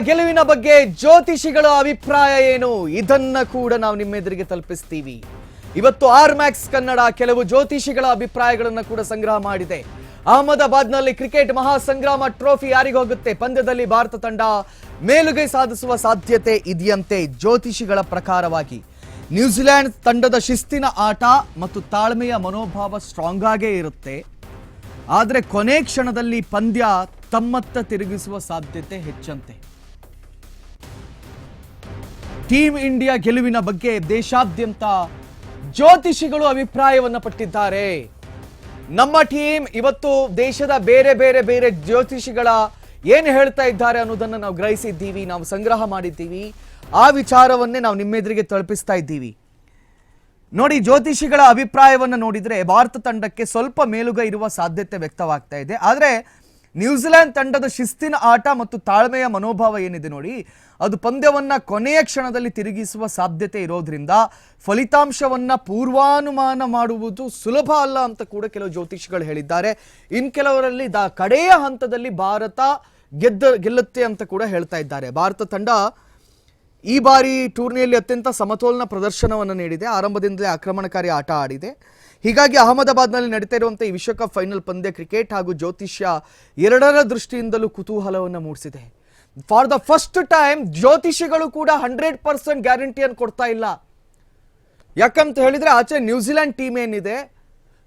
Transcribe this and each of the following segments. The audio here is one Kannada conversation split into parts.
ಗೆಲುವಿನ ಬಗ್ಗೆ ಜ್ಯೋತಿಷಿಗಳ ಅಭಿಪ್ರಾಯ ಏನು ಇದನ್ನ ಕೂಡ ನಾವು ನಿಮ್ಮ ಎದುರಿಗೆ ತಲುಪಿಸ್ತೀವಿ. ಇವತ್ತು ಆರ್ ಮ್ಯಾಕ್ಸ್ ಕನ್ನಡ ಕೆಲವು ಜ್ಯೋತಿಷಿಗಳ ಅಭಿಪ್ರಾಯಗಳನ್ನು ಕೂಡ ಸಂಗ್ರಹ ಮಾಡಿದೆ. ಅಹಮದಾಬಾದ್ನಲ್ಲಿ ಕ್ರಿಕೆಟ್ ಮಹಾಸಂಗ್ರಾಮ ಟ್ರೋಫಿ ಯಾರಿಗೆ ಹೋಗುತ್ತೆ? ಪಂದ್ಯದಲ್ಲಿ ಭಾರತ ತಂಡ ಮೇಲುಗೈ ಸಾಧಿಸುವ ಸಾಧ್ಯತೆ ಇದೆಯಂತೆ ಜ್ಯೋತಿಷಿಗಳ ಪ್ರಕಾರವಾಗಿ. ನ್ಯೂಜಿಲೆಂಡ್ ತಂಡದ ಶಿಸ್ತಿನ ಆಟ ಮತ್ತು ತಾಳ್ಮೆಯ ಮನೋಭಾವ ಸ್ಟ್ರಾಂಗ್ ಆಗೇ ಇರುತ್ತೆ. ಆದರೆ ಕೊನೆ ಕ್ಷಣದಲ್ಲಿ ಪಂದ್ಯ ತಮ್ಮತ್ತ ತಿರುಗಿಸುವ ಸಾಧ್ಯತೆ ಹೆಚ್ಚಂತೆ. ಟೀಮ್ ಇಂಡಿಯಾ ಗೆಲುವಿನ ಬಗ್ಗೆ ದೇಶಾದ್ಯಂತ ಜ್ಯೋತಿಷಿಗಳು ಅಭಿಪ್ರಾಯವನ್ನು ಪಟ್ಟಿದ್ದಾರೆ. ನಮ್ಮ ಟೀಮ್ ಇವತ್ತು ದೇಶದ ಬೇರೆ ಬೇರೆ ಬೇರೆ ಜ್ಯೋತಿಷಿಗಳ ಏನು ಹೇಳ್ತಾ ಇದ್ದಾರೆ ಅನ್ನೋದನ್ನು ನಾವು ಗ್ರಹಿಸಿದ್ದೀವಿ, ನಾವು ಸಂಗ್ರಹ ಮಾಡಿದ್ದೀವಿ. ಆ ವಿಚಾರವನ್ನೇ ನಾವು ನಿಮ್ಮೆದುರಿಗೆ ತಲುಪಿಸ್ತಾ ಇದ್ದೀವಿ. ನೋಡಿ, ಜ್ಯೋತಿಷಿಗಳ ಅಭಿಪ್ರಾಯವನ್ನು ನೋಡಿದ್ರೆ ಭಾರತ ತಂಡಕ್ಕೆ ಸ್ವಲ್ಪ ಮೇಲುಗೈ ಇರುವ ಸಾಧ್ಯತೆ ವ್ಯಕ್ತವಾಗ್ತಾ ಇದೆ. ಆದರೆ ನ್ಯೂಜಿಲೆಂಡ್ ತಂಡದ ಶಿಸ್ತಿನ ಆಟ ಮತ್ತು ತಾಳ್ಮೆಯ ಮನೋಭಾವ ಏನಿದೆ ನೋಡಿ, ಅದು ಪಂದ್ಯವನ್ನ ಕೊನೆಯ ಕ್ಷಣದಲ್ಲಿ ತಿರುಗಿಸುವ ಸಾಧ್ಯತೆ ಇರೋದ್ರಿಂದ ಫಲಿತಾಂಶವನ್ನ ಪೂರ್ವಾನುಮಾನ ಮಾಡುವುದು ಸುಲಭ ಅಲ್ಲ ಅಂತ ಕೂಡ ಕೆಲವು ಜ್ಯೋತಿಷಿಗಳು ಹೇಳಿದ್ದಾರೆ. ಇನ್ ಕೆಲವರಲ್ಲಿ ಕಡೆಯ ಹಂತದಲ್ಲಿ ಭಾರತ ಗೆಲ್ಲುತ್ತೆ ಅಂತ ಕೂಡ ಹೇಳ್ತಾ ಇದ್ದಾರೆ. ಭಾರತ ತಂಡ ಈ ಬಾರಿ ಟೂರ್ನಿಯಲ್ಲಿ ಅತ್ಯಂತ ಸಮತೋಲನ ಪ್ರದರ್ಶನವನ್ನು ನೀಡಿದೆ. ಆರಂಭದಿಂದಲೇ ಆಕ್ರಮಣಕಾರಿ ಆಟ ಆಡಿದೆ. ಹೀಗಾಗಿ ಅಹಮದಾಬಾದ್ನಲ್ಲಿ ನಡೀತಾ ಇರುವಂಥ ಈ ವಿಶ್ವಕಪ್ ಫೈನಲ್ ಪಂದ್ಯ ಕ್ರಿಕೆಟ್ ಹಾಗೂ ಜ್ಯೋತಿಷ್ಯ ಎರಡರ ದೃಷ್ಟಿಯಿಂದಲೂ ಕುತೂಹಲವನ್ನು ಮೂಡಿಸಿದೆ. ಫಾರ್ ದ ಫಸ್ಟ್ ಟೈಮ್ ಜ್ಯೋತಿಷಿಗಳು ಕೂಡ 100% ಗ್ಯಾರಂಟಿಯನ್ನು ಕೊಡ್ತಾ ಇಲ್ಲ. ಯಾಕಂತ ಹೇಳಿದ್ರೆ ಆಚೆ ನ್ಯೂಜಿಲೆಂಡ್ ಟೀಮ್ ಏನಿದೆ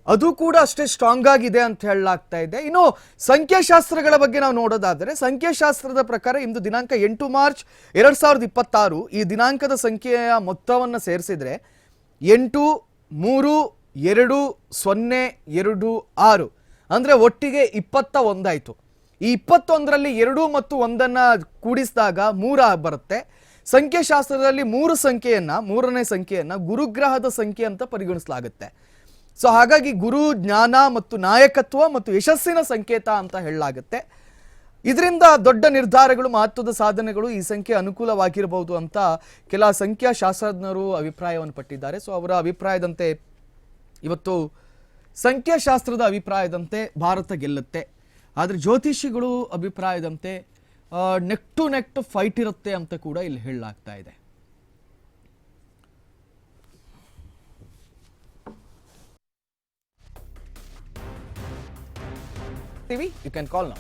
ಅದು ಕೂಡ ಅಷ್ಟೇ ಸ್ಟ್ರಾಂಗ್ ಆಗಿದೆ ಅಂತ ಹೇಳಲಾಗ್ತಾ ಇದೆ. ಇನ್ನು ಸಂಖ್ಯಾಶಾಸ್ತ್ರಗಳ ಬಗ್ಗೆ ನಾವು ನೋಡೋದಾದರೆ, ಸಂಖ್ಯಾಶಾಸ್ತ್ರದ ಪ್ರಕಾರ ಇಂದು ದಿನಾಂಕ 8 ಮಾರ್ಚ್ 2026 ಈ ದಿನಾಂಕದ ಸಂಖ್ಯೆಯ ಮೊತ್ತವನ್ನು ಸೇರಿಸಿದ್ರೆ 8 3 2 0 2 6 ಅಂದರೆ ಒಟ್ಟಿಗೆ 21 ಆಯಿತು. ಈ 21ರಲ್ಲಿ 2 ಮತ್ತು 1 ಕೂಡಿಸಿದಾಗ 3 ಬರುತ್ತೆ. ಸಂಖ್ಯಾಶಾಸ್ತ್ರದಲ್ಲಿ ಮೂರನೇ ಸಂಖ್ಯೆಯನ್ನು ಗುರುಗ್ರಹದ ಸಂಖ್ಯೆ ಅಂತ ಪರಿಗಣಿಸಲಾಗುತ್ತೆ. ಸೊ ಹಾಗಾಗಿ ಗುರು ಜ್ಞಾನ ಮತ್ತು ನಾಯಕತ್ವ ಮತ್ತು ಯಶಸ್ಸಿನ ಸಂಕೇತ ಅಂತ ಹೇಳಲಾಗುತ್ತೆ. ಇದರಿಂದ ದೊಡ್ಡ ನಿರ್ಧಾರಗಳು, ಮಹತ್ವದ ಸಾಧನೆಗಳು ಈ ಸಂಖ್ಯೆ ಅನುಕೂಲವಾಗಿರಬಹುದು ಅಂತ ಕೆಲ ಸಂಖ್ಯಾಶಾಸ್ತ್ರಜ್ಞರು ಅಭಿಪ್ರಾಯವನ್ನು ಪಟ್ಟಿದ್ದಾರೆ. ಸೊ ಅವರ ಅಭಿಪ್ರಾಯದಂತೆ ಇವತ್ತು ಸಂಖ್ಯಾಶಾಸ್ತ್ರದ ಅಭಿಪ್ರಾಯದಂತೆ ಭಾರತ ಗೆಲ್ಲುತ್ತೆ. ಆದರೆ ಜ್ಯೋತಿಷಿಗಳು ಅಭಿಪ್ರಾಯದಂತೆ ನೆಕ್ ಟು ಫೈಟ್ ಇರುತ್ತೆ ಅಂತ ಕೂಡ ಇಲ್ಲಿ ಹೇಳಲಾಗ್ತಾ ಇದೆ. You can call now.